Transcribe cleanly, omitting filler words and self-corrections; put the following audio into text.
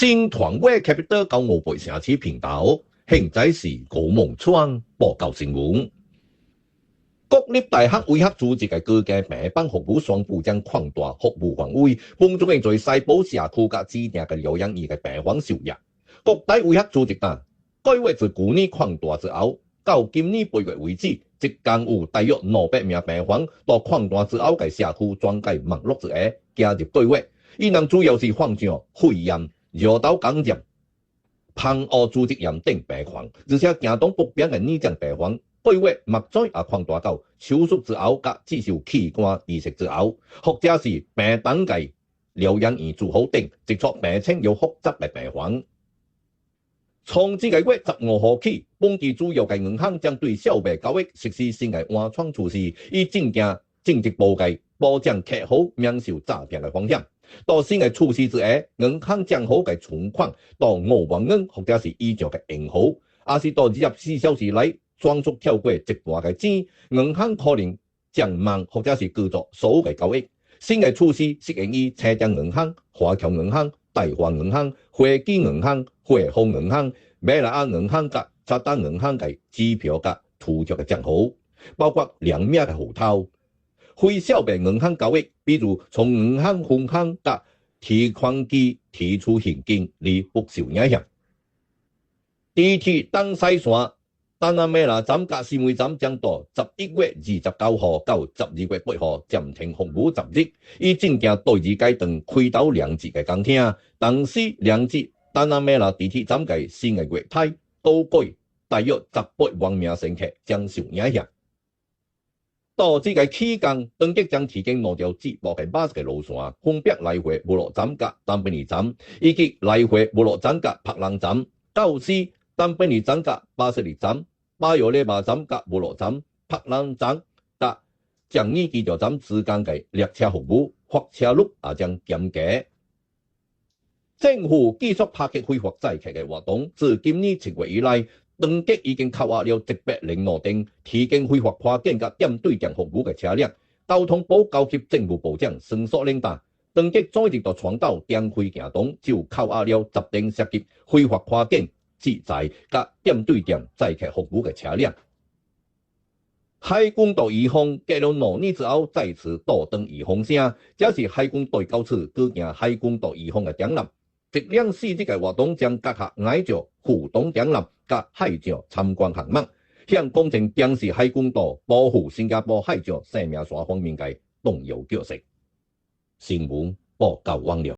新團委開闢到5倍城市頻道，現在是高夢川報告新聞。國立大學醫學組織嘅高階病房服務雙部將擴大服務範圍，幫助在西部社區及指定嘅療養院嘅病房受益。國大醫學組織等該月自去年擴大之後，到今年8月為止，即共有大約200名病房到擴大之後嘅社區轉介網絡之下加入對話。伊人主要是放上肺炎、尿道感染、膀胱組織炎等病況，而且行動不便嘅呢種病況，對話目前也擴大到手術之後及接受器官移植之後，或者是病等嘅療養院住好等，接觸病情有複雜嘅病況。從這個月15號起，本地主要嘅銀行將對小微交易實施新嘅換窗措施，以增加政績報計，保障客戶免受詐騙嘅風險。到新嘅措施之下，銀行將好嘅存款到5萬元或者是以上嘅銀行，也是到24小時內轉出跳過一半嘅錢，銀行可能將慢或者是繼續所有嘅交易。新嘅措施適用於車店銀行、華僑銀行、大華銀行、匯基銀行、匯豐銀行、美萊亞銀行及渣打銀行嘅支票及儲蓄嘅賬號，包括兩名嘅戶頭。非小微銀行交易，比如從銀行分行及提款機提出現金，而不受影響。地鐵東西線丹那美拉站及士梅站將到11月29號到12月8號暫停服務10日，以增加第二階段開到2節嘅工程。同時2節丹那美拉地鐵站嘅新嘅月台都計大約18萬名乘客將受影響。到這個期間，當局將提供6條接駁嘅巴士嘅路線，分別來回無路站及丹賓尼站，以及來回無路站及柏蘭站、高斯丹賓尼站及巴士利站、巴尤列馬站及無路站、柏蘭站及樟宜機場站之間嘅列車服務，發車率也將減價。政府繼續拍擊非法載客嘅活動，自今年7月以來，當局已經扣押了106輛提供非法跨境及點對點服務嘅車輛。交通部高級政務部長孫索領導，當局昨日到川島展開行動，就扣押了10輛涉及非法跨境、自載及點對點載客服務嘅車輛。海軍到宜豐隔了2年之後，再次倒登宜豐城，這是海軍隊高次舉行海軍到宜豐嘅展覽。1連4日嘅活動將結合海上互動展覽及海上參觀項目，向公眾展示海軍島保護新加坡海上生命線方面嘅重要角色。新聞報告完了。